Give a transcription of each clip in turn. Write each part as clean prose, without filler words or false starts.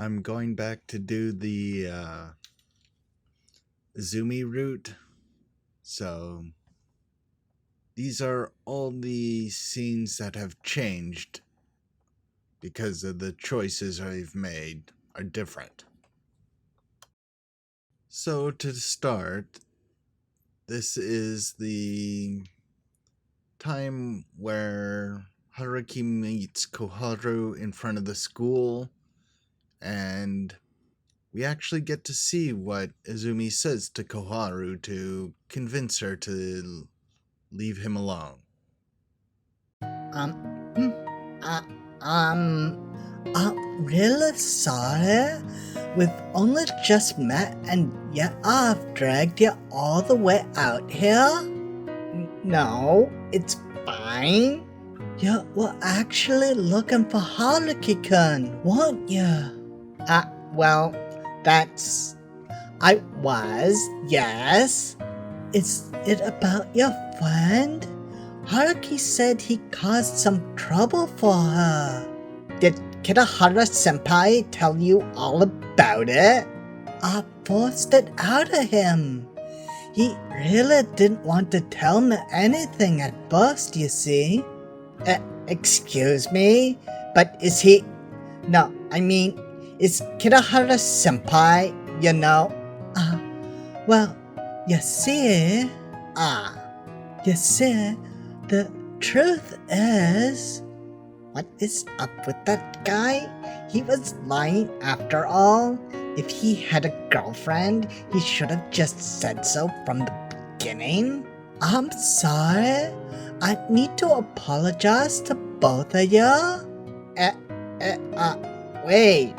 I'm going back to do the Izumi route. So these are all the scenes that have changed because of the choices I've made are different. So to start, this is the time where Haruki meets Koharu in front of the school, and we actually get to see what Izumi says to Koharu to convince her to leave him alone. Um, hmm, uh, um, really sorry. We've only just met and yet I've dragged you all the way out here? No, it's fine. You were actually looking for Haruki-kun, weren't you? Well, that's... I was, yes. Is it about your friend? Haruki said he caused some trouble for her. Did Kirahara-senpai tell you all about it? I forced it out of him. He really didn't want to tell me anything at first, you see. Excuse me? But is he... No, I mean, is Kirahara-senpai, you know? Well, you see... You see, the truth is... What is up with that guy? He was lying after all. If he had a girlfriend, he should have just said so from the beginning. I'm sorry. I need to apologize to both of you. Wait.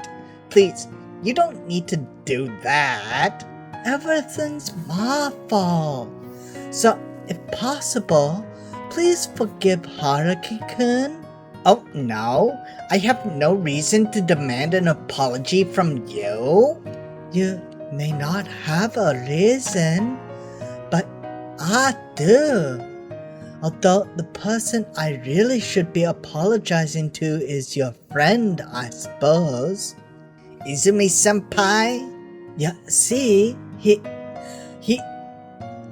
Please, you don't need to do that. Everything's my fault. So, if possible, please forgive Haruki-kun. Oh no, I have no reason to demand an apology from you. You may not have a reason, but I do. Although the person I really should be apologizing to is your friend, I suppose. Izumi-senpai? Yeah, see,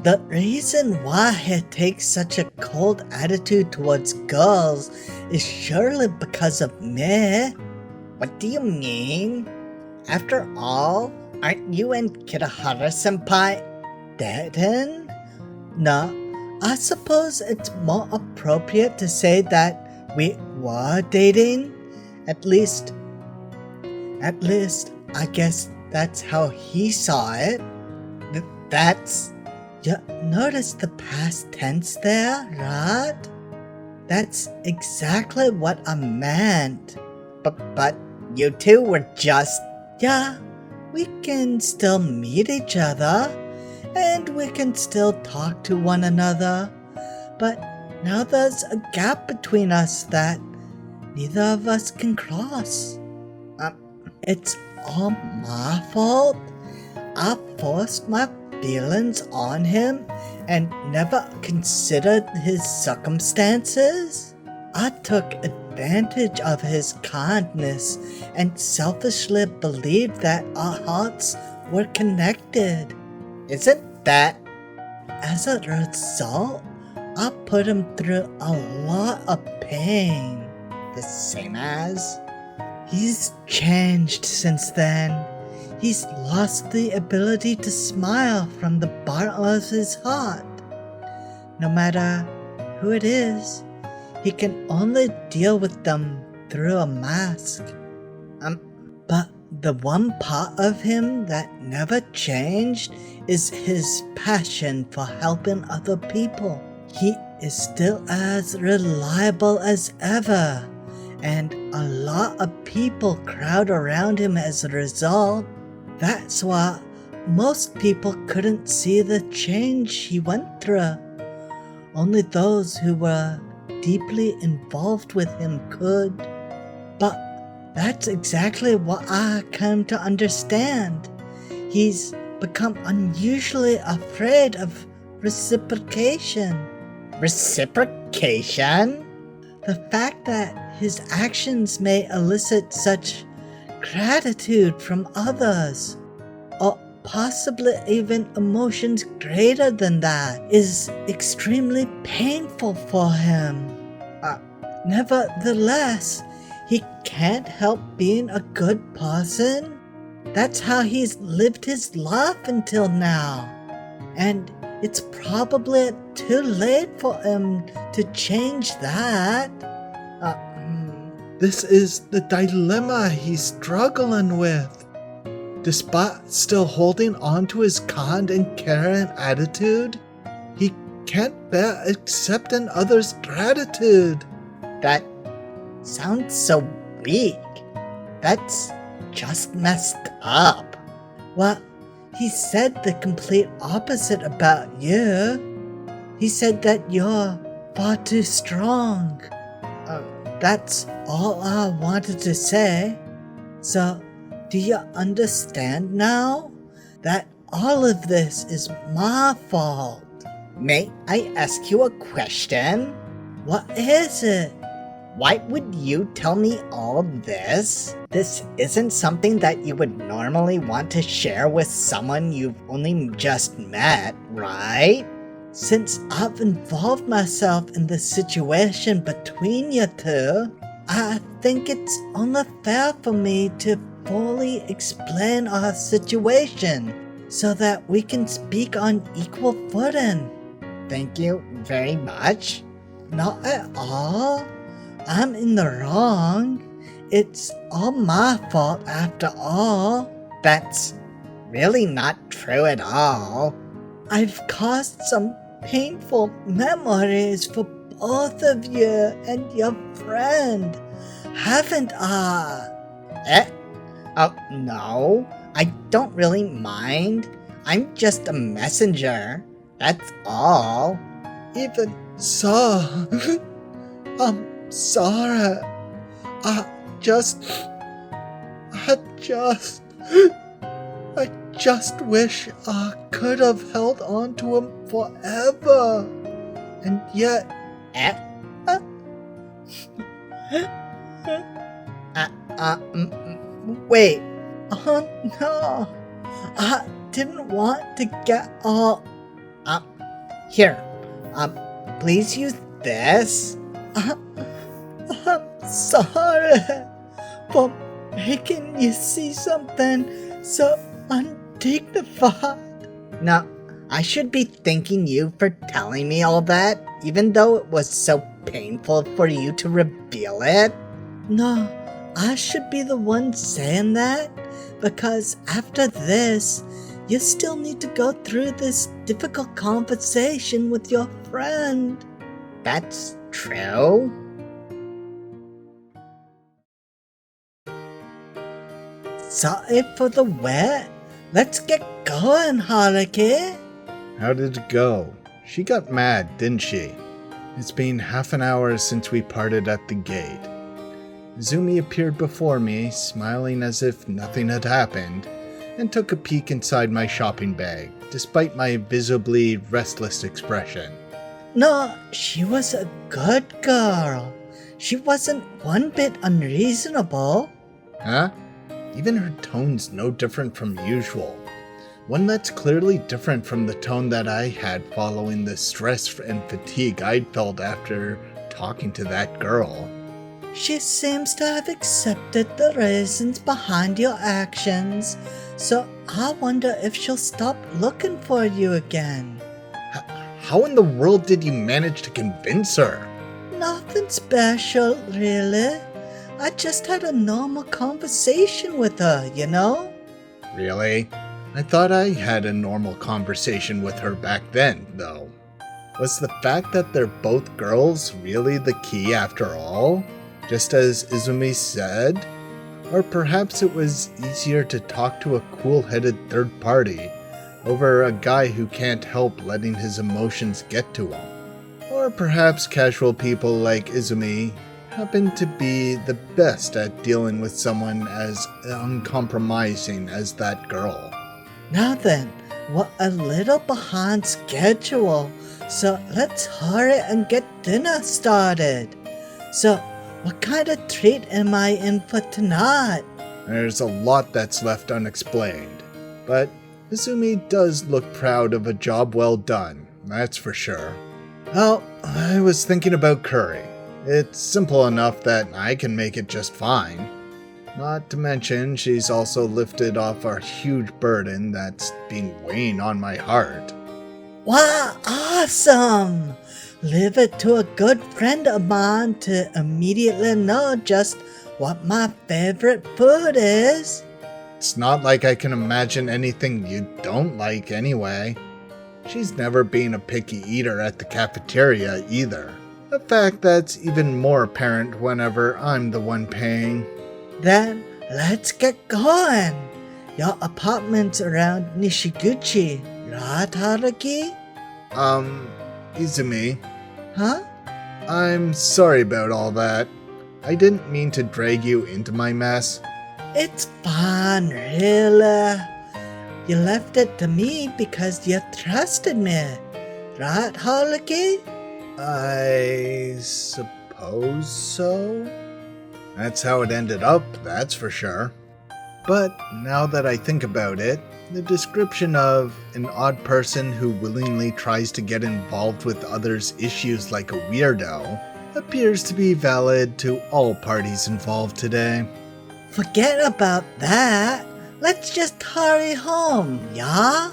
the reason why he takes such a cold attitude towards girls is surely because of me. What do you mean? After all, aren't you and Kirahara-senpai dating? No, I suppose it's more appropriate to say that we were dating. At least, I guess that's how he saw it. That's... You notice the past tense there, right? That's exactly what I meant. But you two were just... Yeah, we can still meet each other, and we can still talk to one another. But now there's a gap between us that neither of us can cross. It's all my fault. I forced my feelings on him and never considered his circumstances. I took advantage of his kindness and selfishly believed that our hearts were connected. Isn't that? As a result, I put him through a lot of pain. The same as? He's changed since then. He's lost the ability to smile from the bottom of his heart. No matter who it is, he can only deal with them through a mask. But the one part of him that never changed is his passion for helping other people. He is still as reliable as ever, and a lot of people crowd around him as a result. That's why most people couldn't see the change he went through. Only those who were deeply involved with him could. But that's exactly what I come to understand. He's become unusually afraid of reciprocation. Reciprocation? The fact that his actions may elicit such gratitude from others, or possibly even emotions greater than that, is extremely painful for him. Nevertheless, he can't help being a good person. That's how he's lived his life until now. And it's probably too late for him to change that. This is the dilemma he's struggling with. Despite still holding on to his kind and caring attitude, he can't bear accepting others' gratitude. That sounds so weak. That's just messed up. Well, he said the complete opposite about you. He said that you're far too strong. That's all I wanted to say. So, do you understand now that all of this is my fault? May I ask you a question? What is it? Why would you tell me all this? This isn't something that you would normally want to share with someone you've only just met, right? Since I've involved myself in the situation between you two, I think it's only fair for me to fully explain our situation so that we can speak on equal footing. Thank you very much. Not at all. I'm in the wrong. It's all my fault after all. That's really not true at all. I've caused some painful memories for both of you and your friend, haven't I? Oh, no. I don't really mind. I'm just a messenger. That's all. Even so, I'm sorry. I just wish I could have held on to him forever. And yet... Wait. Oh no. I didn't want to get all... Here. Please use this. I'm sorry for making you see something so undignified. No, I should be thanking you for telling me all that, even though it was so painful for you to reveal it. No, I should be the one saying that, because after this, you still need to go through this difficult conversation with your friend. That's true. Sorry for the wet. Let's get going, Haruki. How did it go? She got mad, didn't she? It's been half an hour since we parted at the gate. Izumi appeared before me, smiling as if nothing had happened, and took a peek inside my shopping bag, despite my visibly restless expression. No, she was a good girl. She wasn't one bit unreasonable. Huh? Even her tone's no different from usual. One that's clearly different from the tone that I had following the stress and fatigue I'd felt after talking to that girl. She seems to have accepted the reasons behind your actions, so I wonder if she'll stop looking for you again. How in the world did you manage to convince her? Nothing special, really. I just had a normal conversation with her, you know? Really? I thought I had a normal conversation with her back then, though. Was the fact that they're both girls really the key after all? Just as Izumi said? Or perhaps it was easier to talk to a cool-headed third party over a guy who can't help letting his emotions get to him. Or perhaps casual people like Izumi happen to be the best at dealing with someone as uncompromising as that girl. Now then, we're a little behind schedule, so let's hurry and get dinner started. So, what kind of treat am I in for tonight? There's a lot that's left unexplained, but Izumi does look proud of a job well done, that's for sure. Well, I was thinking about curry. It's simple enough that I can make it just fine. Not to mention, she's also lifted off a huge burden that's been weighing on my heart. Wow, awesome! Leave it to a good friend of mine to immediately know just what my favorite food is. It's not like I can imagine anything you don't like anyway. She's never been a picky eater at the cafeteria either. A fact that's even more apparent whenever I'm the one paying. Then let's get going. Your apartment's around Nishiguchi, right, Haruki? Izumi, Huh? I'm sorry about all that. I didn't mean to drag you into my mess. It's fine, really. You left it to me because you trusted me, right, Haruki? I suppose so? That's how it ended up, that's for sure. But now that I think about it, the description of an odd person who willingly tries to get involved with others' issues like a weirdo appears to be valid to all parties involved today. Forget about that. Let's just hurry home, yeah?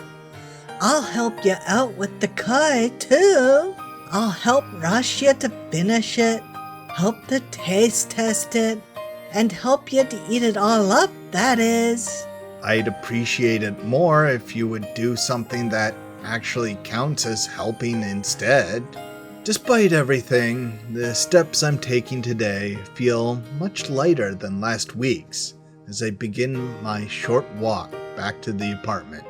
I'll help you out with the curry, too. I'll help rush you to finish it, help to taste test it, and help you to eat it all up, that is. I'd appreciate it more if you would do something that actually counts as helping instead. Despite everything, the steps I'm taking today feel much lighter than last week's as I begin my short walk back to the apartment.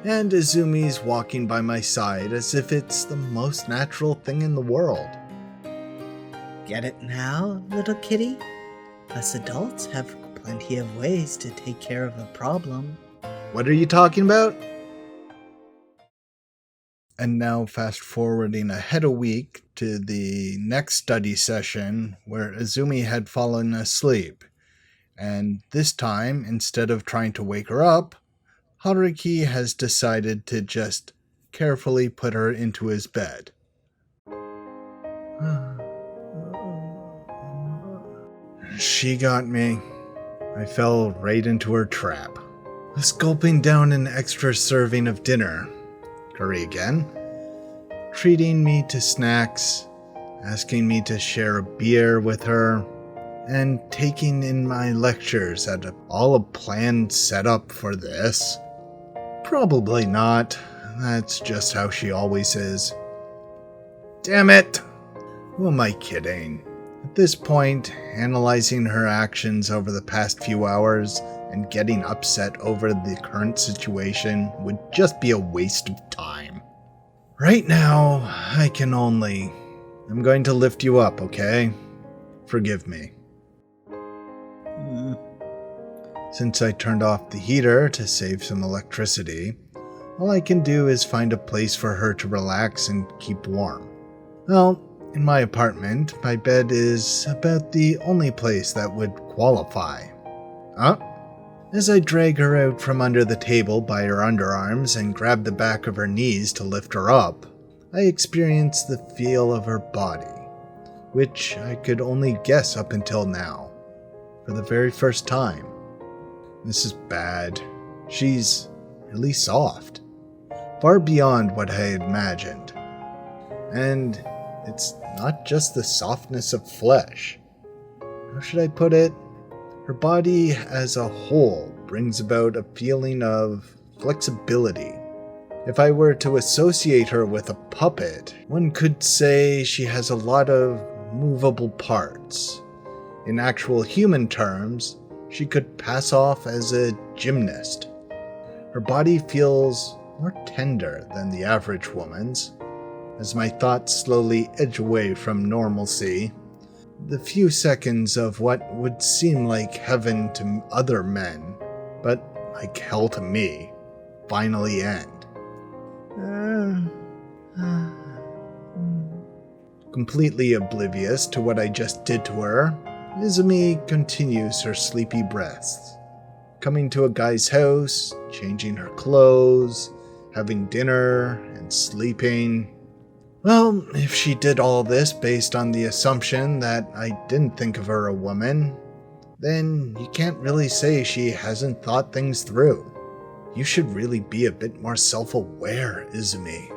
And Izumi's walking by my side as if it's the most natural thing in the world. Get it now, little kitty? Us adults have plenty of ways to take care of a problem. What are you talking about? And now fast forwarding ahead a week to the next study session where Izumi had fallen asleep. And this time, instead of trying to wake her up, Haruki has decided to just carefully put her into his bed. She got me. I fell right into her trap. Was gulping down an extra serving of dinner. Curry again. Treating me to snacks, asking me to share a beer with her, and taking in my lectures at all a planned setup for this. Probably not. That's just how she always is. Damn it! Who am I kidding? At this point, analyzing her actions over the past few hours and getting upset over the current situation would just be a waste of time. Right now, I'm going to lift you up, okay? Forgive me. Since I turned off the heater to save some electricity, all I can do is find a place for her to relax and keep warm. Well, in my apartment, my bed is about the only place that would qualify. As I drag her out from under the table by her underarms and grab the back of her knees to lift her up, I experience the feel of her body, which I could only guess up until now, for the very first time. This is bad. She's really soft, far beyond what I had imagined. And it's not just the softness of flesh. How should I put it? Her body as a whole brings about a feeling of flexibility. If I were to associate her with a puppet, one could say she has a lot of movable parts. In actual human terms, she could pass off as a gymnast. Her body feels more tender than the average woman's. As my thoughts slowly edge away from normalcy, the few seconds of what would seem like heaven to other men, but like hell to me, finally end. Completely oblivious to what I just did to her, Izumi continues her sleepy breaths. coming to a guy's house, changing her clothes, having dinner, and sleeping. Well, if she did all this based on the assumption that I didn't think of her a woman, then you can't really say she hasn't thought things through. You should really be a bit more self-aware, Izumi.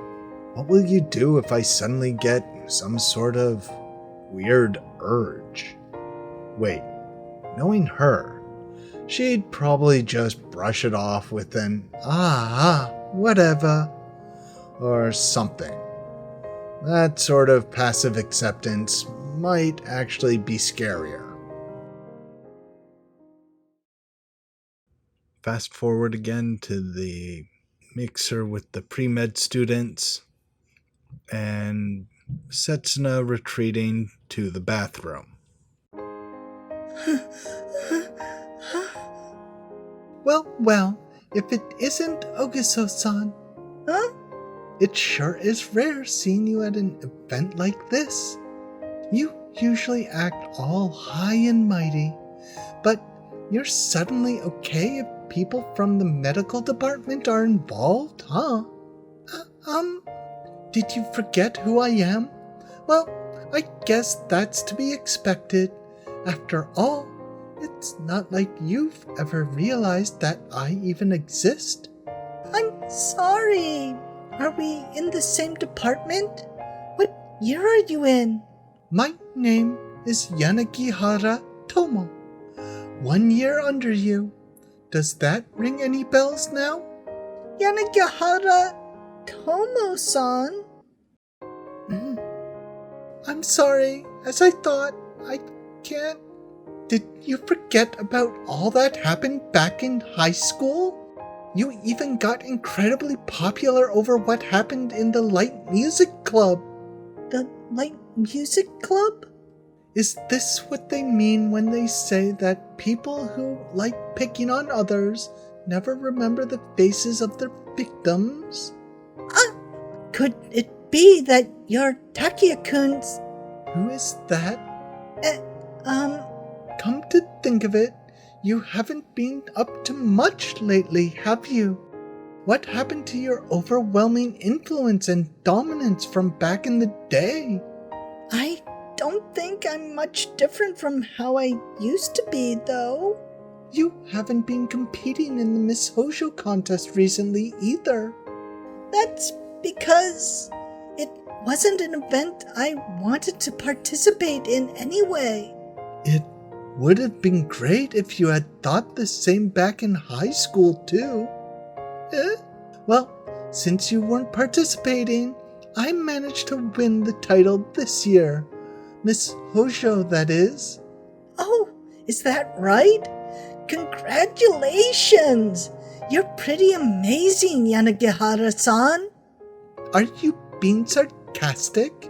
What will you do if I suddenly get some sort of weird urge? Wait, knowing her, she'd probably just brush it off with an, whatever, or something. That sort of passive acceptance might actually be scarier. Fast forward again to the mixer with the pre-med students, and Setsuna retreating to the bathroom. Well, if it isn't Ogiso-san. Huh? It sure is rare seeing you at an event like this. You usually act all high and mighty, but you're suddenly okay if people from the medical department are involved, huh? Did you forget who I am? Well, I guess that's to be expected. After all, it's not like you've ever realized that I even exist. I'm sorry. Are we in the same department? What year are you in? My name is Yanagihara Tomo. 1 year under you. Does that ring any bells now? Yanagihara Tomo-san? I'm sorry, as I thought. I can't. Did you forget about all that happened back in high school? You even got incredibly popular over what happened in the light music club. The light music club? Is this what they mean when they say that people who like picking on others never remember the faces of their victims? Could it be that you're Takia-kun's? Who is that? Um, Come to think of it, you haven't been up to much lately, have you? What happened to your overwhelming influence and dominance from back in the day? I don't think I'm much different from how I used to be, though. You haven't been competing in the Miss Hojo contest recently either. That's because it wasn't an event I wanted to participate in anyway. It would have been great if you had thought the same back in high school, too. Well, since you weren't participating, I managed to win the title this year. Miss Hojo, that is. Oh, is that right? Congratulations! You're pretty amazing, Yanagihara-san. Are you being sarcastic?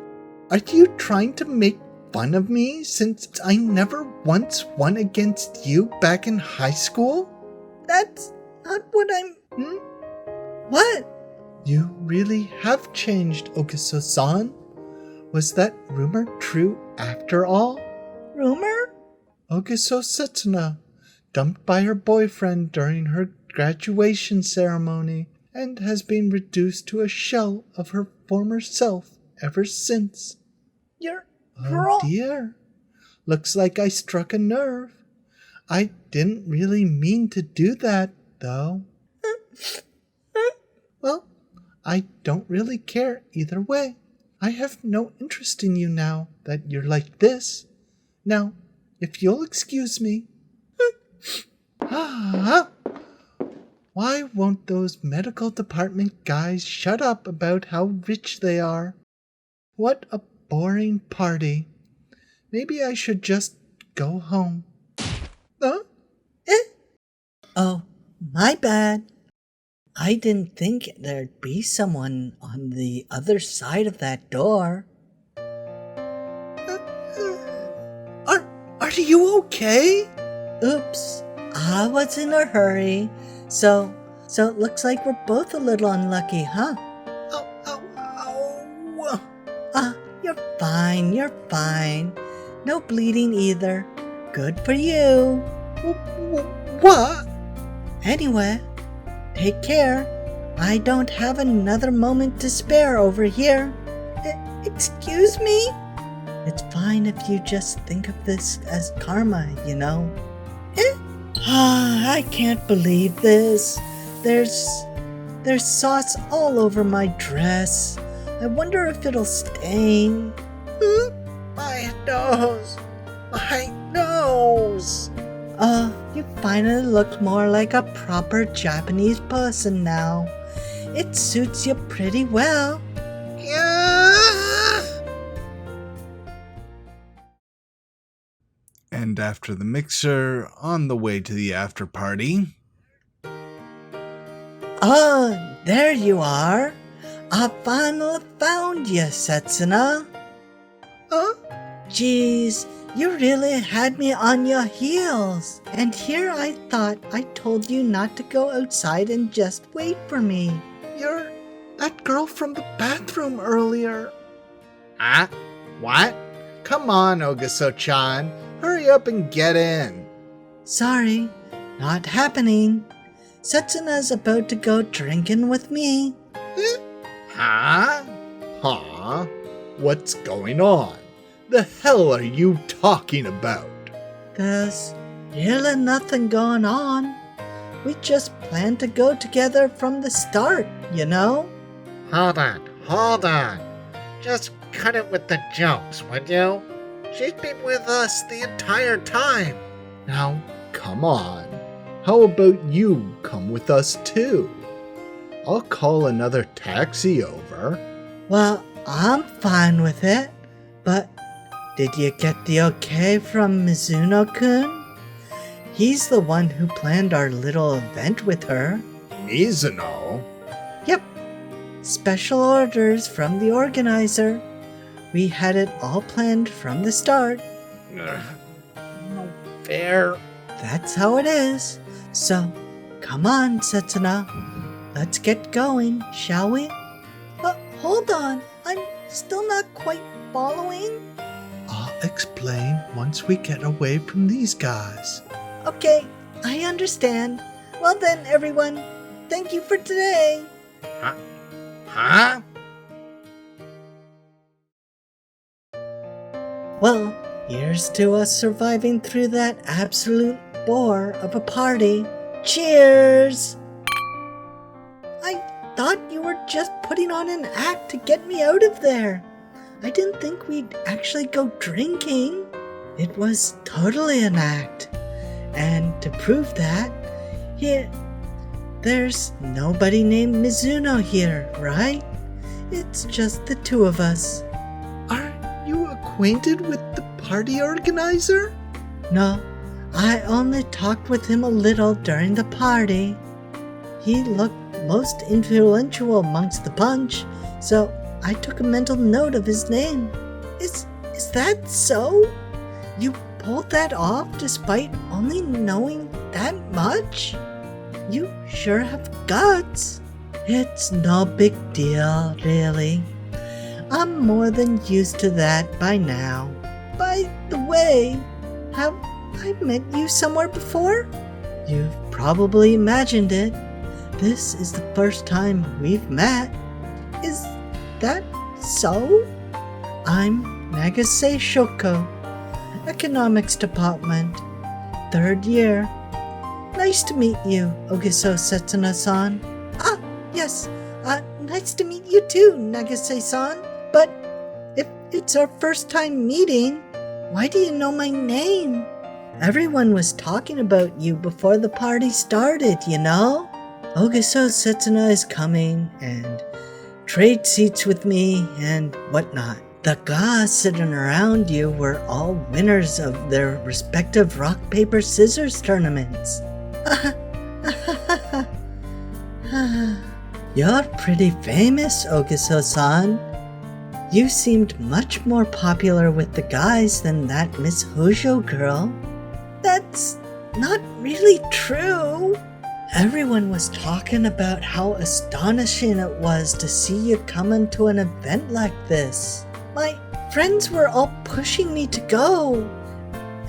Are you trying to make fun of me since I never once won against you back in high school? That's not what I'm... What? You really have changed, Ogiso-san. Was that rumor true after all? Rumor? Ogiso Setsuna, dumped by her boyfriend during her graduation ceremony, and has been reduced to a shell of her former self ever since. You're Oh wrong. dear. Looks like I struck a nerve. I didn't really mean to do that, though. Well, I don't really care either way. I have no interest in you now that you're like this. Now, if you'll excuse me. Why won't those medical department guys shut up about how rich they are? What a boring party. Maybe I should just go home. Huh? Oh, my bad. I didn't think there'd be someone on the other side of that door. Are you okay? Oops, I was in a hurry. So it looks like we're both a little unlucky, huh? Ow. You're fine. No bleeding either. Good for you. What? Anyway, take care. I don't have another moment to spare over here. Excuse me? It's fine if you just think of this as karma, you know? I can't believe this. There's sauce all over my dress. I wonder if it'll stain. My nose. My nose. You finally look more like a proper Japanese person now. It suits you pretty well. And after the mixer, on the way to the after party. Oh, there you are. I finally found you, Setsuna. Geez, you really had me on your heels. And here I thought I told you not to go outside and just wait for me. You're that girl from the bathroom earlier. What? Come on, Ogaso-chan. Hurry up and get in. Sorry, not happening. Setsuna's about to go drinking with me. Huh? What's going on? The hell are you talking about? There's really nothing going on. We just planned to go together from the start, you know? Hold on. Just cut it with the jokes, would you? She's been with us the entire time. Now, come on. How about you come with us too? I'll call another taxi over. Well, I'm fine with it, but did you get the okay from Mizuno-kun? He's the one who planned our little event with her. Mizuno? Yep. Special orders from the organizer. We had it all planned from the start. No fair. That's how it is. So, come on, Setsuna. Let's get going, shall we? Hold on. I'm still not quite following. I'll explain once we get away from these guys. Okay, I understand. Well then, everyone, thank you for today. Huh? Well, here's to us surviving through that absolute bore of a party. Cheers! I thought you were just putting on an act to get me out of there. I didn't think we'd actually go drinking. It was totally an act. And to prove that, there's nobody named Mizuno here, right? It's just the two of us. Are you acquainted with the party organizer? No, I only talked with him a little during the party. He looked most influential amongst the bunch, so I took a mental note of his name. Is that so? You pulled that off despite only knowing that much? You sure have guts. It's no big deal, really. I'm more than used to that by now. By the way, have I met you somewhere before? You've probably imagined it. This is the first time we've met. Is that so? I'm Nagase Shoko, Economics Department, 3rd year. Nice to meet you, Ogiso Setsuna-san. Yes, nice to meet you too, Nagase-san. But if it's our first time meeting, why do you know my name? Everyone was talking about you before the party started, you know? Ogiso Setsuna is coming, and trade seats with me, and whatnot. The guys sitting around you were all winners of their respective rock, paper, scissors tournaments. You're pretty famous, Ogiso-san. You seemed much more popular with the guys than that Miss Hojo girl. That's not really true. Everyone was talking about how astonishing it was to see you coming to an event like this. My friends were all pushing me to go.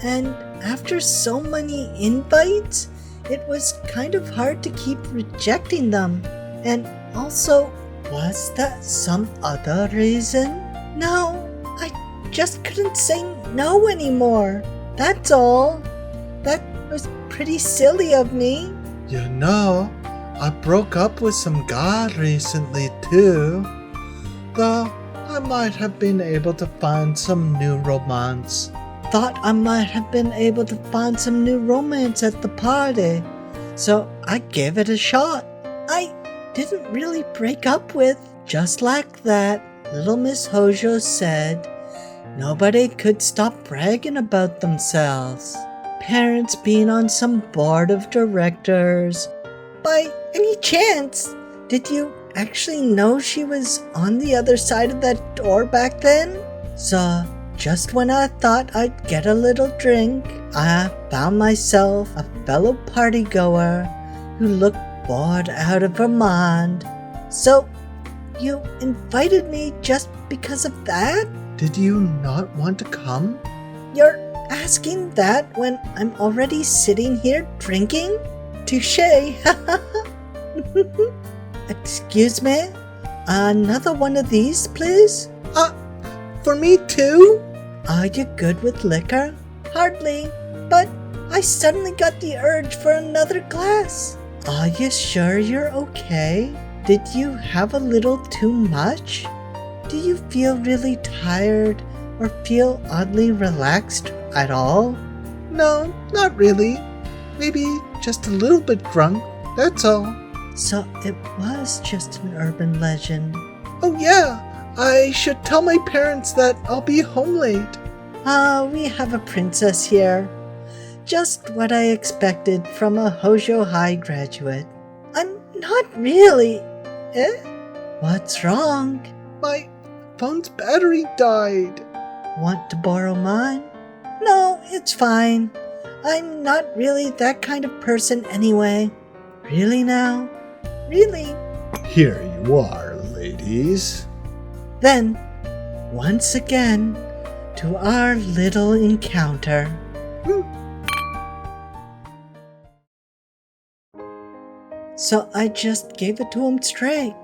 And after so many invites, it was kind of hard to keep rejecting them. And also, was that some other reason? No, I just couldn't say no anymore. That's all. That was pretty silly of me. You know, I broke up with some guy recently too. Though I might have been able to find some new romance. Thought I might have been able to find some new romance at the party, so I gave it a shot. I didn't really break up with. Just like that, little Miss Hojo said, nobody could stop bragging about themselves. Parents being on some board of directors. By any chance, did you actually know she was on the other side of that door back then? So, just when I thought I'd get a little drink, I found myself a fellow partygoer who looked bored out of her mind. So, you invited me just because of that? Did you not want to come? You're asking that when I'm already sitting here drinking? Touché! Excuse me? Another one of these, please? For me too? Are you good with liquor? Hardly, but I suddenly got the urge for another glass. Are you sure you're okay? Did you have a little too much? Do you feel really tired or feel oddly relaxed at all? No, not really. Maybe just a little bit drunk, that's all. So it was just an urban legend. Oh yeah, I should tell my parents that I'll be home late. We have a princess here. Just what I expected from a Hojo High graduate. I'm not really. Eh? What's wrong? My phone's battery died. Want to borrow mine? No, it's fine. I'm not really that kind of person anyway. Really now? Really? Here you are, ladies. Then, once again, to our little encounter. So I just gave it to him straight.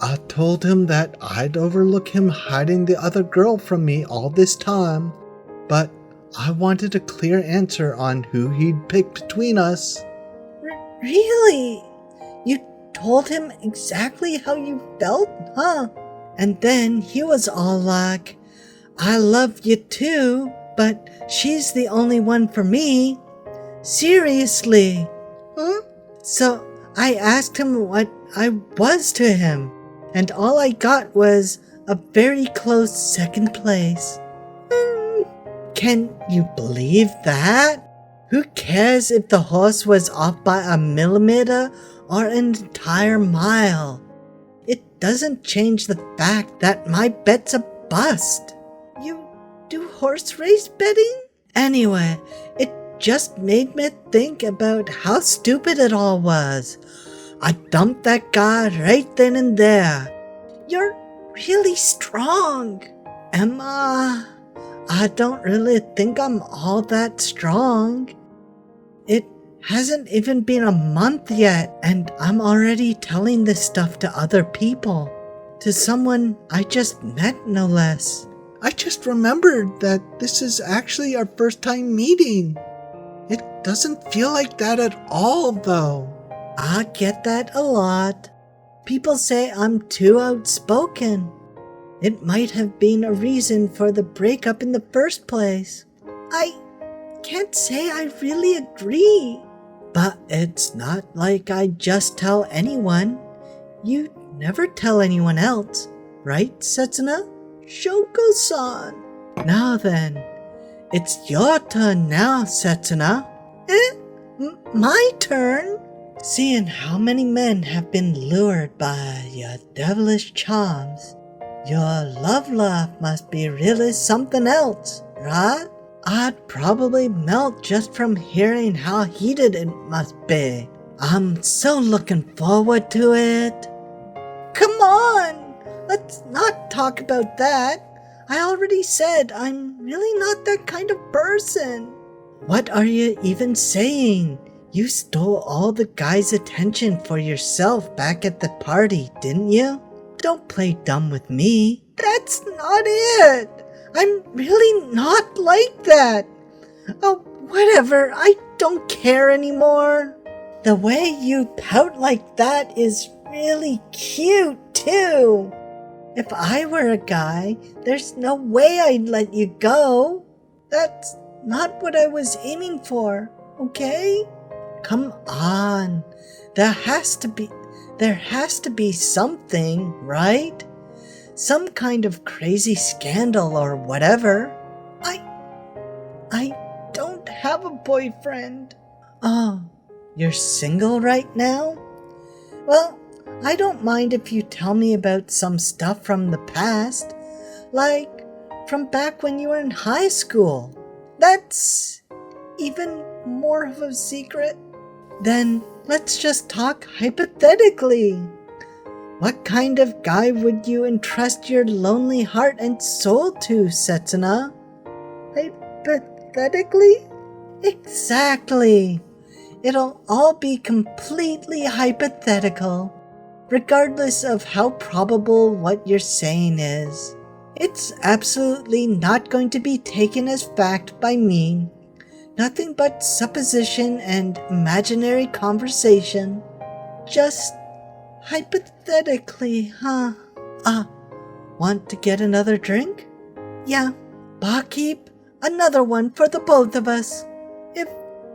I told him that I'd overlook him hiding the other girl from me all this time, but I wanted a clear answer on who he'd pick between us. Really? You told him exactly how you felt, huh? And then he was all like, I love you too, but she's the only one for me. Seriously. Huh? So I asked him what I was to him, and all I got was a very close second place. Can you believe that? Who cares if the horse was off by a millimeter or an entire mile? It doesn't change the fact that my bet's a bust. You do horse race betting? Anyway, it just made me think about how stupid it all was. I dumped that guy right then and there. You're really strong. Emma, I don't really think I'm all that strong. It hasn't even been a month yet, and I'm already telling this stuff to other people. To someone I just met, no less. I just remembered that this is actually our first time meeting. It doesn't feel like that at all, though. I get that a lot. People say I'm too outspoken. It might have been a reason for the breakup in the first place. I can't say I really agree. But it's not like I just tell anyone. You never tell anyone else, right, Setsuna? Shoko-san. Now then, it's your turn now, Setsuna. My turn? Seeing how many men have been lured by your devilish charms, your love life must be really something else, right? I'd probably melt just from hearing how heated it must be. I'm so looking forward to it. Come on! Let's not talk about that. I already said I'm really not that kind of person. What are you even saying? You stole all the guys' attention for yourself back at the party, didn't you? Don't play dumb with me. That's not it! I'm really not like that! Oh, whatever, I don't care anymore. The way you pout like that is really cute, too. If I were a guy, there's no way I'd let you go. That's not what I was aiming for, okay? Come on. There has to be something, right? Some kind of crazy scandal or whatever. I don't have a boyfriend. Oh, you're single right now? Well, I don't mind if you tell me about some stuff from the past, like from back when you were in high school. That's even more of a secret. Then let's just talk hypothetically. What kind of guy would you entrust your lonely heart and soul to, Setsuna? Hypothetically? Exactly. It'll all be completely hypothetical, regardless of how probable what you're saying is. It's absolutely not going to be taken as fact by me. Nothing but supposition and imaginary conversation. Just hypothetically, huh? Want to get another drink? Yeah, barkeep, another one for the both of us. If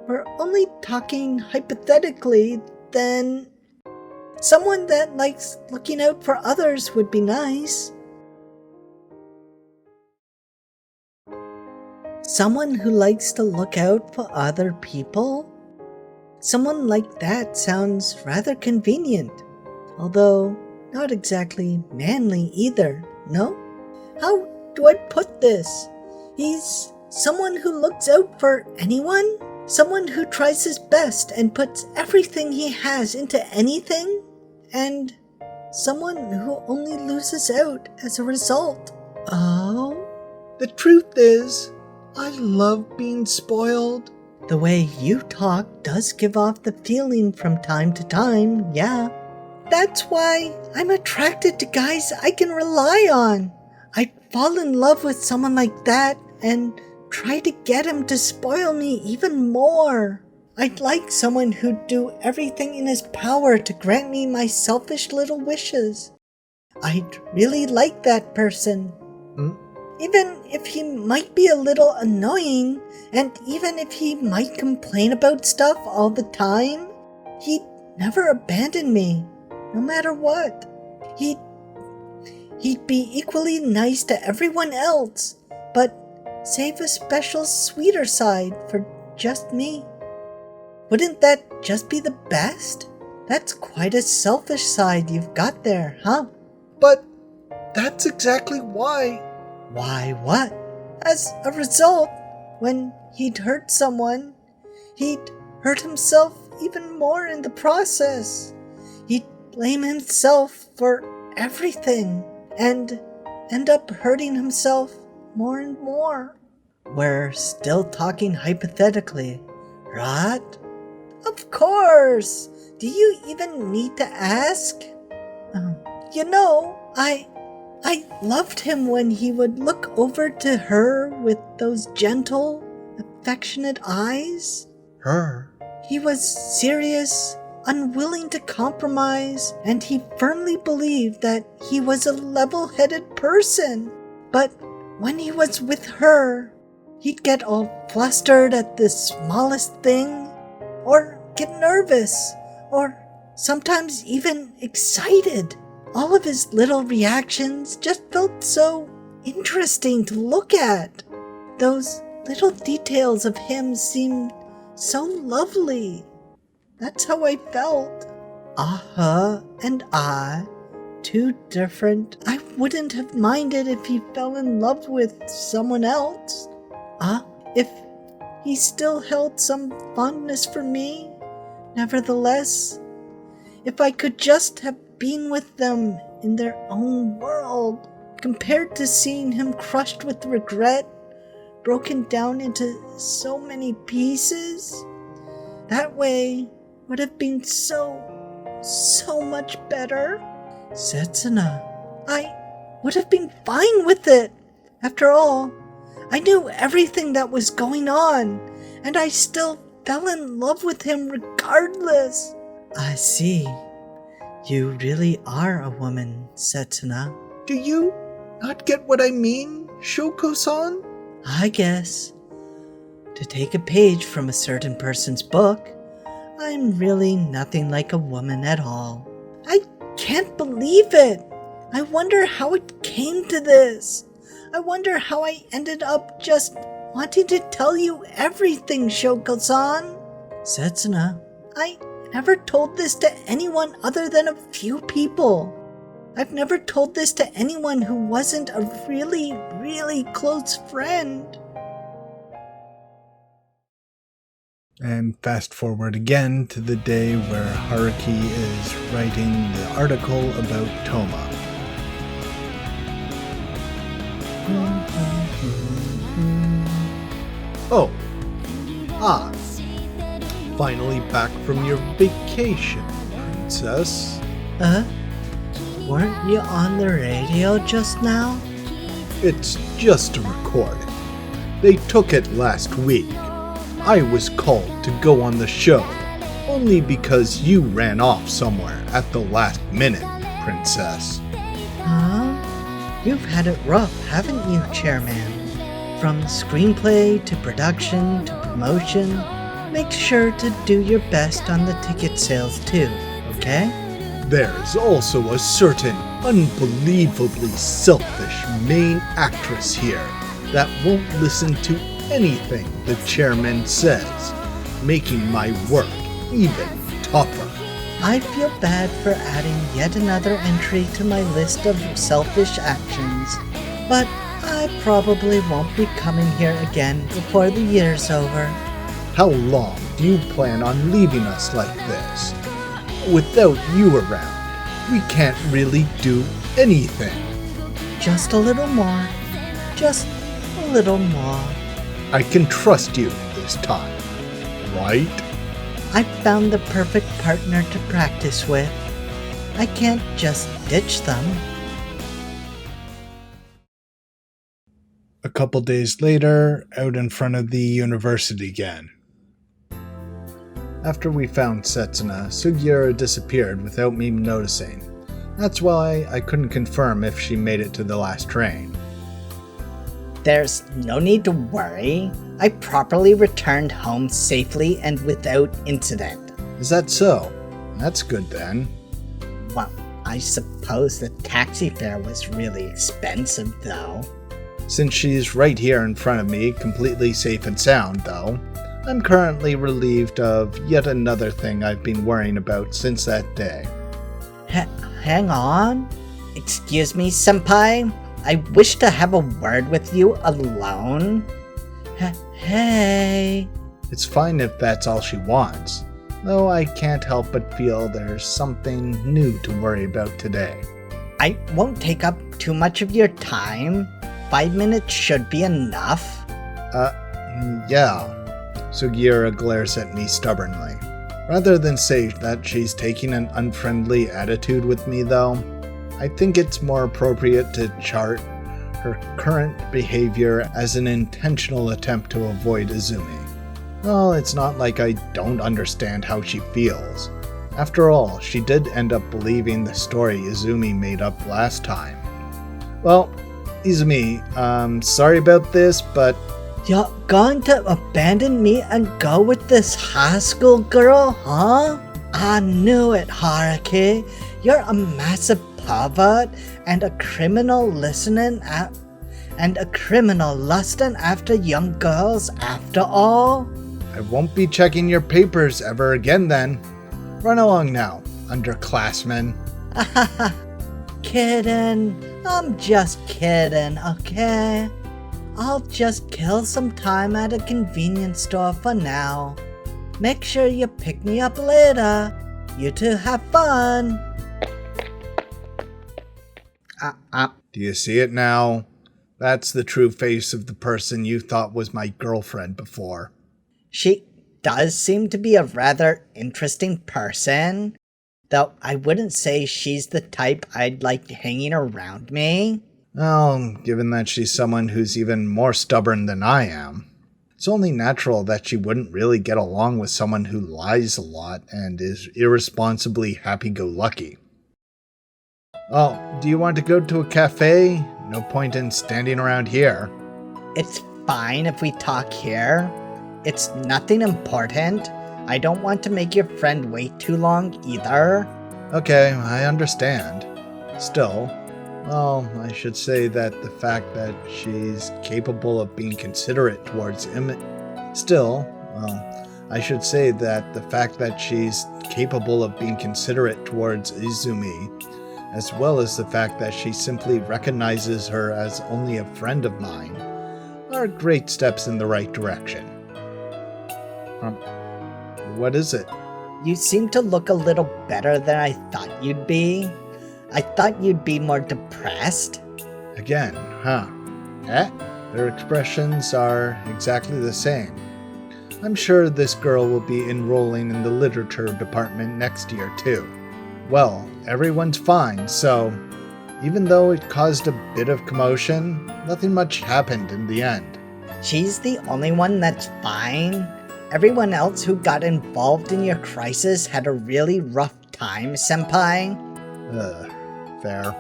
we're only talking hypothetically, then someone that likes looking out for others would be nice. Someone who likes to look out for other people? Someone like that sounds rather convenient, although not exactly manly either, no? How do I put this? He's someone who looks out for anyone? Someone who tries his best and puts everything he has into anything? And someone who only loses out as a result. Oh? The truth is, I love being spoiled. The way you talk does give off the feeling from time to time, yeah. That's why I'm attracted to guys I can rely on. I'd fall in love with someone like that and try to get him to spoil me even more. I'd like someone who'd do everything in his power to grant me my selfish little wishes. I'd really like that person. Even if he might be a little annoying, and even if he might complain about stuff all the time, he'd never abandon me, no matter what. He'd be equally nice to everyone else, but save a special sweeter side for just me. Wouldn't that just be the best? That's quite a selfish side you've got there, huh? But that's exactly why. Why what? As a result, when he'd hurt someone, he'd hurt himself even more in the process. He'd blame himself for everything and end up hurting himself more and more. We're still talking hypothetically, right? Of course! Do you even need to ask? I loved him when he would look over to her with those gentle, affectionate eyes. Her? He was serious, unwilling to compromise, and he firmly believed that he was a level-headed person. But when he was with her, he'd get all flustered at the smallest thing, or get nervous, or sometimes even excited. All of his little reactions just felt so interesting to look at. Those little details of him seemed so lovely. That's how I felt. And I, two different. I wouldn't have minded if he fell in love with someone else. If he still held some fondness for me, nevertheless, if I could just have been with them in their own world, compared to seeing him crushed with regret, broken down into so many pieces. That way would have been so much better. Setsuna, I would have been fine with it. After all, I knew everything that was going on, and I still fell in love with him regardless. I see. You really are a woman, Setsuna. Do you not get what I mean, Shoko-san? I guess. To take a page from a certain person's book, I'm really nothing like a woman at all. I can't believe it. I wonder how it came to this. I wonder how I ended up just wanting to tell you everything, Shoko-san. Setsuna, I never told this to anyone other than a few people. I've never told this to anyone who wasn't a really, really close friend. And fast forward again to the day where Haruki is writing the article about Toma. Oh. Ah. Finally back from your vacation, princess. Weren't you on the radio just now? It's just a recording. They took it last week. I was called to go on the show, only because you ran off somewhere at the last minute, princess. Huh? You've had it rough, haven't you, Chairman? From screenplay to production to promotion, make sure to do your best on the ticket sales too, okay? There's also a certain unbelievably selfish main actress here that won't listen to anything the chairman says, making my work even tougher. I feel bad for adding yet another entry to my list of selfish actions, but I probably won't be coming here again before the year's over. How long do you plan on leaving us like this? Without you around, we can't really do anything. Just a little more. Just a little more. I can trust you this time, right? I found the perfect partner to practice with. I can't just ditch them. A couple days later, out in front of the university again. After we found Setsuna, Sugiura disappeared without me noticing. That's why I couldn't confirm if she made it to the last train. There's no need to worry. I properly returned home safely and without incident. Is that so? That's good then. Well, I suppose the taxi fare was really expensive, though. Since she's right here in front of me, completely safe and sound, though, I'm currently relieved of yet another thing I've been worrying about since that day. Hang on. Excuse me, senpai. I wish to have a word with you alone. Hey. It's fine if that's all she wants, though I can't help but feel there's something new to worry about today. I won't take up too much of your time. 5 minutes should be enough. Yeah. Sugiura glares at me stubbornly. Rather than say that she's taking an unfriendly attitude with me, though, I think it's more appropriate to chart her current behavior as an intentional attempt to avoid Izumi. Well, it's not like I don't understand how she feels. After all, she did end up believing the story Izumi made up last time. Well, Izumi, sorry about this, but... You're going to abandon me and go with this high school girl, huh? I knew it, Haruki. You're a massive pervert and a criminal lusting after young girls after all. I won't be checking your papers ever again then. Run along now, underclassmen. Kidding. I'm just kidding, okay? I'll just kill some time at a convenience store for now. Make sure you pick me up later. You two have fun. Do you see it now? That's the true face of the person you thought was my girlfriend before. She does seem to be a rather interesting person, though I wouldn't say she's the type I'd like hanging around me. Well, given that she's someone who's even more stubborn than I am, it's only natural that she wouldn't really get along with someone who lies a lot and is irresponsibly happy-go-lucky. Oh, do you want to go to a cafe? No point in standing around here. It's fine if we talk here. It's nothing important. I don't want to make your friend wait too long either. Okay, I understand. Still, well, I should say that the fact that she's capable of being considerate towards Izumi, as well as the fact that she simply recognizes her as only a friend of mine, are great steps in the right direction. What is it? You seem to look a little better than I thought you'd be. I thought you'd be more depressed. Again, huh? Their expressions are exactly the same. I'm sure this girl will be enrolling in the literature department next year, too. Well, everyone's fine, so even though it caused a bit of commotion, nothing much happened in the end. She's the only one that's fine. Everyone else who got involved in your crisis had a really rough time, senpai. Fair.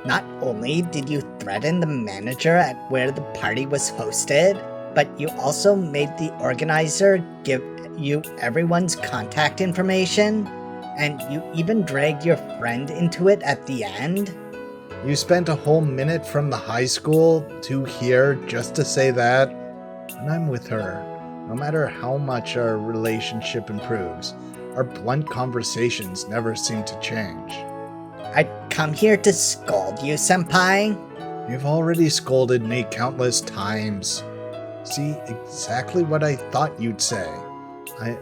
Not only did you threaten the manager at where the party was hosted, but you also made the organizer give you everyone's contact information, and you even dragged your friend into it at the end. You spent a whole minute from the high school to here just to say that? When I'm with her, no matter how much our relationship improves, our blunt conversations never seem to change. I'd come here to scold you, senpai. You've already scolded me countless times. See, exactly what I thought you'd say. I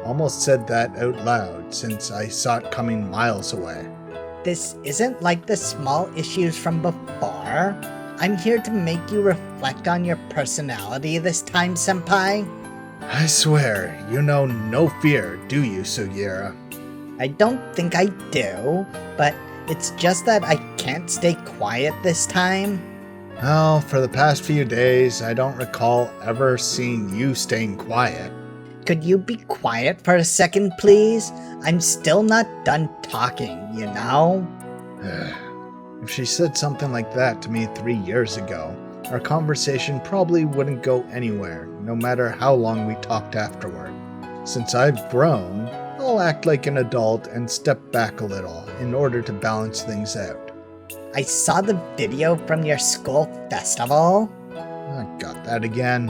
almost said that out loud since I saw it coming miles away. This isn't like the small issues from before. I'm here to make you reflect on your personality this time, senpai. I swear, you know no fear, do you, Sugira? I don't think I do, but it's just that I can't stay quiet this time. Well, for the past few days, I don't recall ever seeing you staying quiet. Could you be quiet for a second, please? I'm still not done talking, you know? If she said something like that to me 3 years ago, our conversation probably wouldn't go anywhere, no matter how long we talked afterward. Since I've grown, I'll act like an adult and step back a little in order to balance things out. I saw the video from your school festival. I got that again.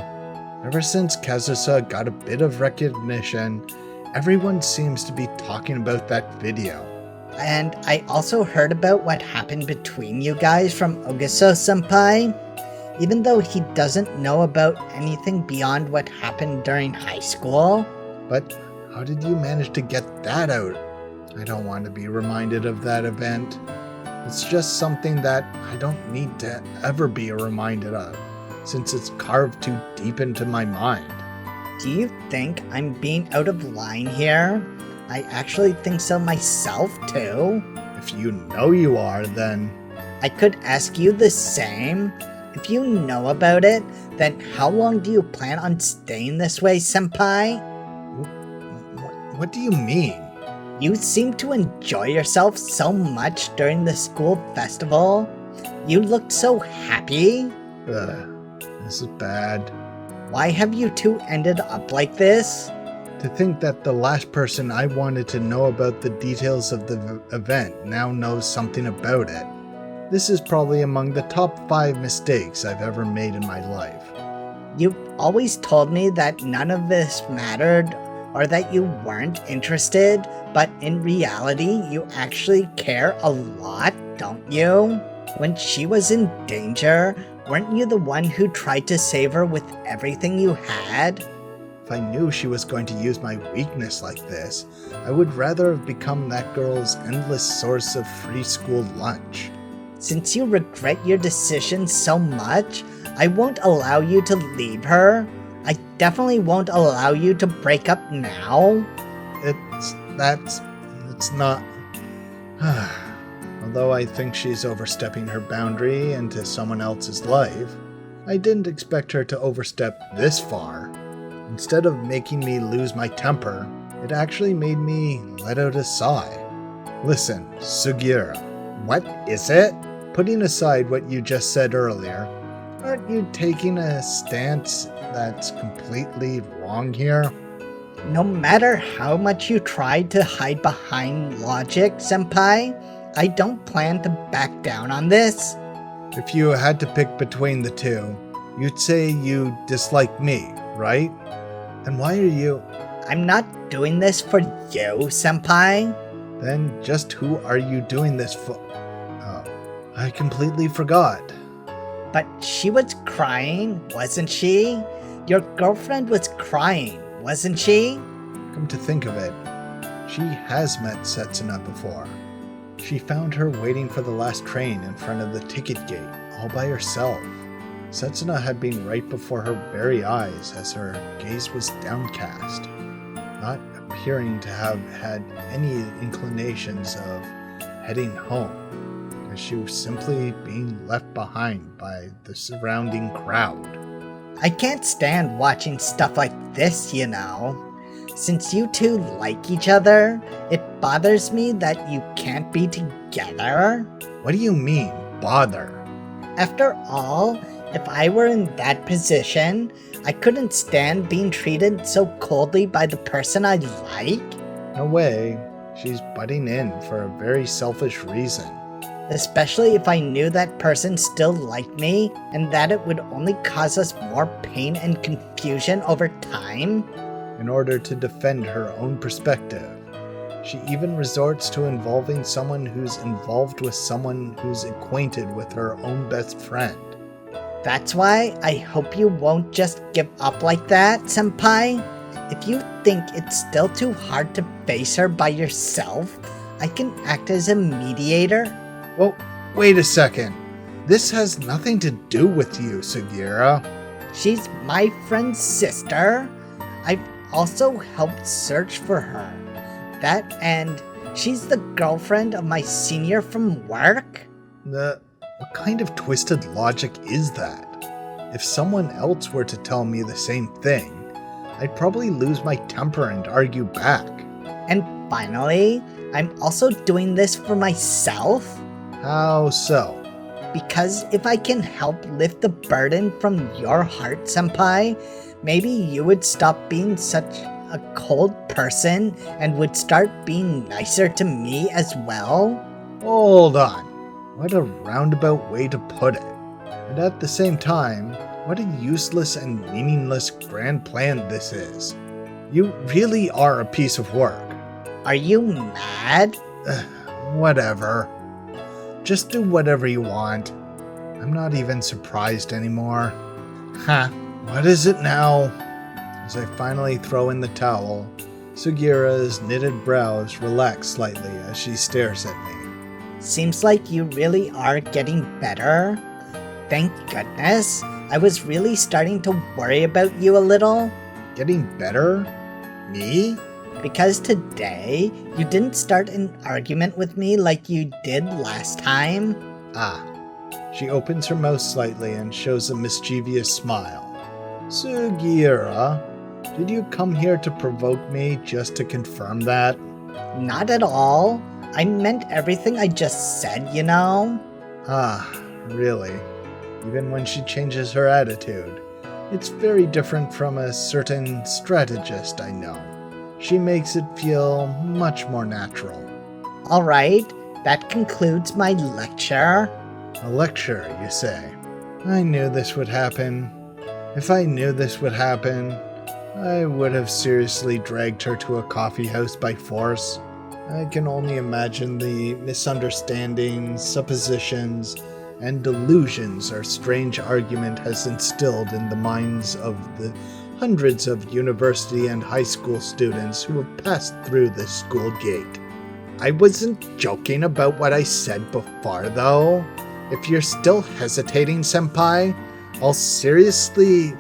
Ever since Kazusa got a bit of recognition, everyone seems to be talking about that video. And I also heard about what happened between you guys from Ogiso-senpai. Even though he doesn't know about anything beyond what happened during high school. But how did you manage to get that out? I don't want to be reminded of that event. It's just something that I don't need to ever be reminded of, since it's carved too deep into my mind. Do you think I'm being out of line here? I actually think so myself, too. If you know you are, then... I could ask you the same. If you know about it, then how long do you plan on staying this way, senpai? What do you mean? You seem to enjoy yourself so much during the school festival. You looked so happy. This is bad. Why have you two ended up like this? To think that the last person I wanted to know about the details of the event now knows something about it. This is probably among the top 5 mistakes I've ever made in my life. You've always told me that none of this mattered, or that you weren't interested, but in reality, you actually care a lot, don't you? When she was in danger, weren't you the one who tried to save her with everything you had? If I knew she was going to use my weakness like this, I would rather have become that girl's endless source of free school lunch. Since you regret your decision so much, I won't allow you to leave her. I definitely won't allow you to break up now. It's not. Although I think she's overstepping her boundary into someone else's life, I didn't expect her to overstep this far. Instead of making me lose my temper, it actually made me let out a sigh. Listen, Sugiura, what is it? Putting aside what you just said earlier, aren't you taking a stance that's completely wrong here? No matter how much you try to hide behind logic, Senpai, I don't plan to back down on this. If you had to pick between the two, you'd say you dislike me, right? And why are you... I'm not doing this for you, Senpai. Then just who are you doing this for? Oh, I completely forgot. But she was crying, wasn't she? Your girlfriend was crying, wasn't she? Come to think of it, she has met Setsuna before. She found her waiting for the last train in front of the ticket gate, all by herself. Setsuna had been right before her very eyes as her gaze was downcast, not appearing to have had any inclinations of heading home, as she was simply being left behind by the surrounding crowd. I can't stand watching stuff like this, you know. Since you two like each other, it bothers me that you can't be together. What do you mean, bother? After all, if I were in that position, I couldn't stand being treated so coldly by the person I like. No way. She's butting in for a very selfish reason. Especially if I knew that person still liked me and that it would only cause us more pain and confusion over time. In order to defend her own perspective, she even resorts to involving someone who's involved with someone who's acquainted with her own best friend. That's why I hope you won't just give up like that, Senpai. If you think it's still too hard to face her by yourself, I can act as a mediator. Well, wait a second. This has nothing to do with you, Sugiura. She's my friend's sister. I've also helped search for her. That and she's the girlfriend of my senior from work. What kind of twisted logic is that? If someone else were to tell me the same thing, I'd probably lose my temper and argue back. And finally, I'm also doing this for myself. How so? Because if I can help lift the burden from your heart, Senpai, maybe you would stop being such a cold person and would start being nicer to me as well. Hold on. What a roundabout way to put it. And at the same time, what a useless and meaningless grand plan this is. You really are a piece of work. Are you mad? Whatever. Just do whatever you want. I'm not even surprised anymore. What is it now? As I finally throw in the towel, Sugiura's knitted brows relax slightly as she stares at me. Seems like you really are getting better. Thank goodness. I was really starting to worry about you a little. Getting better? Me? Because today, you didn't start an argument with me like you did last time. She opens her mouth slightly and shows a mischievous smile. Sugiura, did you come here to provoke me just to confirm that? Not at all. I meant everything I just said, you know? Really? Even when she changes her attitude, it's very different from a certain strategist I know. She makes it feel much more natural. Alright, that concludes my lecture. A lecture, you say? I knew this would happen. If I knew this would happen, I would have seriously dragged her to a coffee house by force. I can only imagine the misunderstandings, suppositions, and delusions our strange argument has instilled in the minds of the hundreds of university and high school students who have passed through this school gate. I wasn't joking about what I said before, though. If you're still hesitating, Senpai, I'll seriously...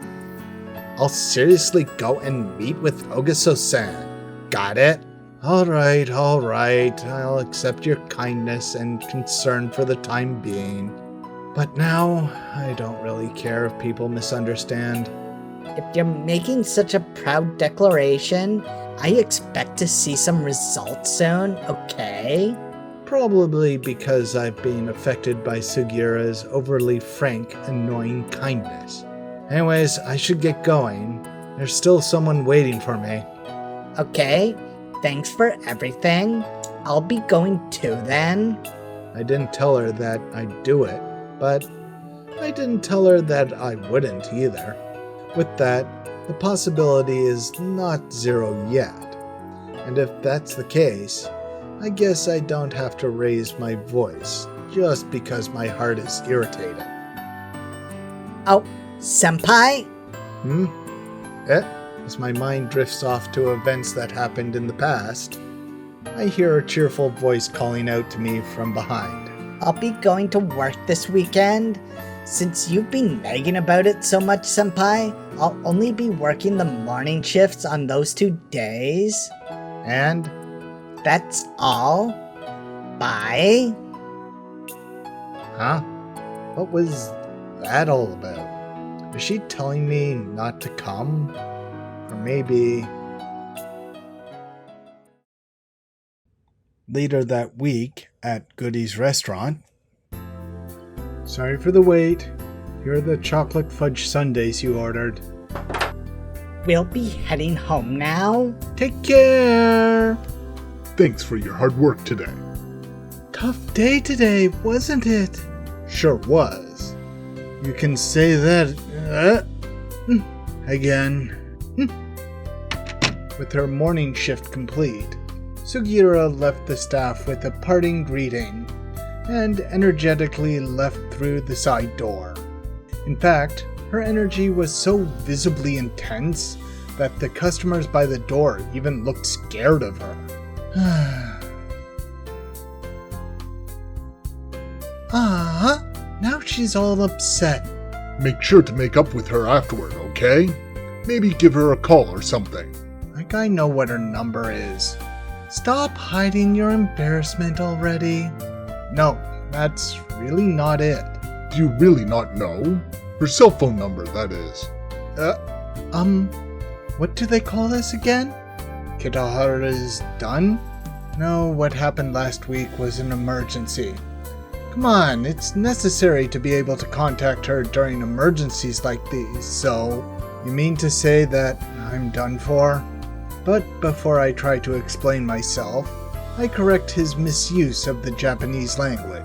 I'll seriously go and meet with Ogaso-san. Got it? Alright. I'll accept your kindness and concern for the time being. But now, I don't really care if people misunderstand. If you're making such a proud declaration, I expect to see some results soon, okay? Probably because I've been affected by Sugiura's overly frank, annoying kindness. Anyways, I should get going. There's still someone waiting for me. Okay, thanks for everything. I'll be going too then. I didn't tell her that I'd do it, but I didn't tell her that I wouldn't either. With that, the possibility is not zero yet. And if that's the case, I guess I don't have to raise my voice just because my heart is irritated. Oh, senpai? As my mind drifts off to events that happened in the past, I hear a cheerful voice calling out to me from behind. I'll be going to work this weekend. Since you've been nagging about it so much, senpai, I'll only be working the morning shifts on those 2 days. And That's all. Bye. huh? What was that all about? Is she telling me not to come? Or maybe... Later that week at Goody's restaurant. Sorry for the wait. Here are the chocolate fudge sundaes you ordered. We'll be heading home now. Take care! Thanks for your hard work today. Tough day today, wasn't it? Sure was. You can say that again. With her morning shift complete, Sugiura left the staff with a parting greeting and energetically left through the side door. In fact, her energy was so visibly intense that the customers by the door even looked scared of her. Now she's all upset. Make sure to make up with her afterward, okay? Maybe give her a call or something. Like I know what her number is. Stop hiding your embarrassment already. No, that's really not it. Do you really not know? Her cell phone number, that is. What do they call this again? Koharu's done? No, what happened last week was an emergency. Come on, it's necessary to be able to contact her during emergencies like these, so... You mean to say that I'm done for? But before I try to explain myself, I correct his misuse of the Japanese language.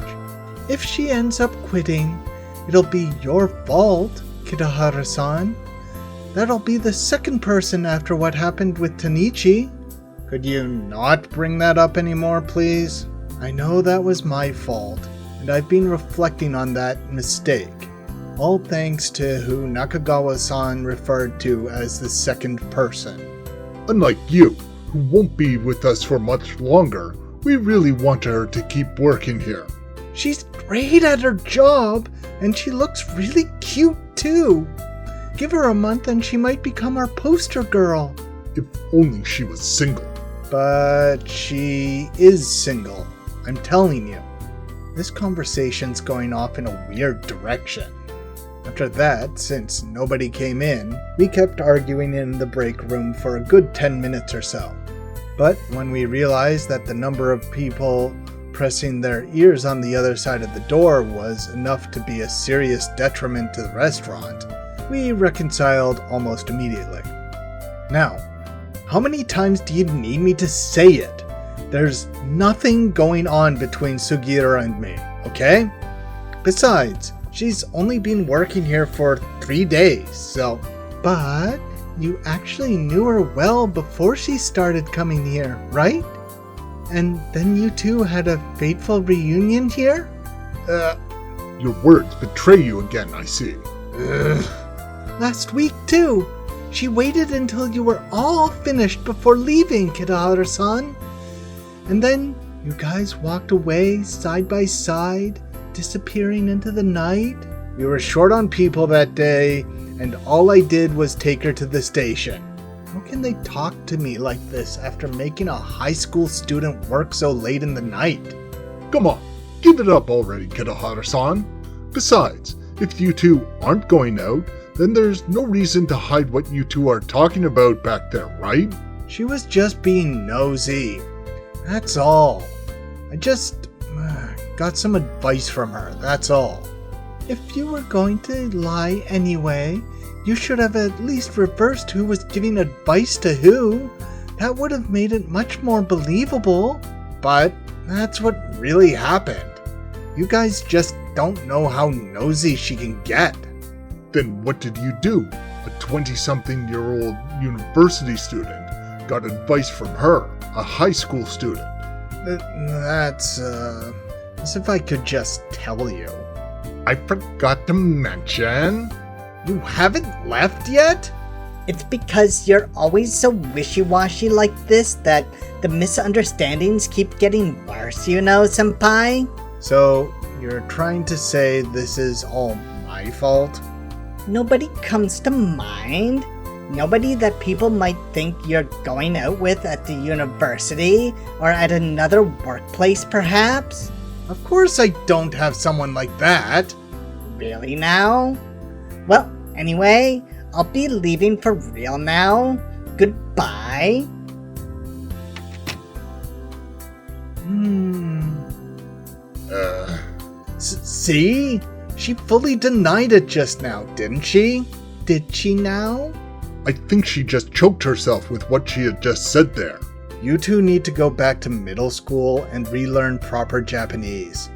If she ends up quitting, it'll be your fault, Koharu-san. That'll be the second person after what happened with Tanichi. Could you not bring that up anymore, please? I know that was my fault, and I've been reflecting on that mistake. All thanks to who Nakagawa-san referred to as the second person. Unlike you, who won't be with us for much longer, we really want her to keep working here. She's great at her job, and she looks really cute too. Give her a month and she might become our poster girl. If only she was single. But she is single, I'm telling you. This conversation's going off in a weird direction. After that, since nobody came in, we kept arguing in the break room for a good 10 minutes or so. But when we realized that the number of people pressing their ears on the other side of the door was enough to be a serious detriment to the restaurant, we reconciled almost immediately. Now, how many times do you need me to say it? There's nothing going on between Sugiura and me, okay? Besides, she's only been working here for 3 days, so... But you actually knew her well before she started coming here, right? And then you two had a fateful reunion here? Your words betray you again, I see. Last week, too. She waited until you were all finished before leaving, Koharu-san. And then you guys walked away side by side, disappearing into the night. We were short on people that day, and all I did was take her to the station. How can they talk to me like this after making a high school student work so late in the night? Come on, give it up already, Koharu-san. Besides, if you two aren't going out, then there's no reason to hide what you two are talking about back there, right? She was just being nosy. That's all. I just got some advice from her, that's all. If you were going to lie anyway, you should have at least reversed who was giving advice to who. That would have made it much more believable. But that's what really happened. You guys just don't know how nosy she can get. Then what did you do? A 20-something-year-old university student got advice from her, a high school student. That's, as if I could just tell you. I forgot to mention. You haven't left yet? It's because you're always so wishy-washy like this that the misunderstandings keep getting worse, you know, senpai? So, you're trying to say this is all my fault? Nobody comes to mind. Nobody that people might think you're going out with at the university or at another workplace, perhaps? Of course I don't have someone like that. Really now? Well, anyway, I'll be leaving for real now. Goodbye. See? She fully denied it just now, didn't she? Did she now? I think she just choked herself with what she had just said there. You two need to go back to middle school and relearn proper Japanese.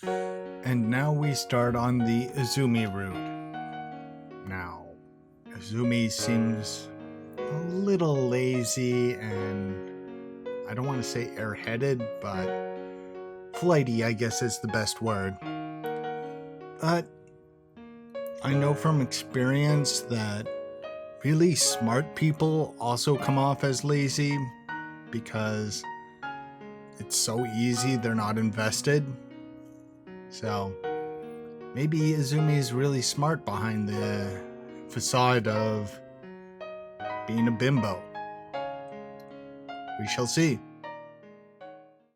And now we start on the Izumi route. Now, Izumi seems a little lazy and I don't want to say airheaded, but flighty, I guess is the best word. But I know from experience that really smart people also come off as lazy because it's so easy they're not invested. So maybe Izumi's really smart behind the facade of being a bimbo. We shall see.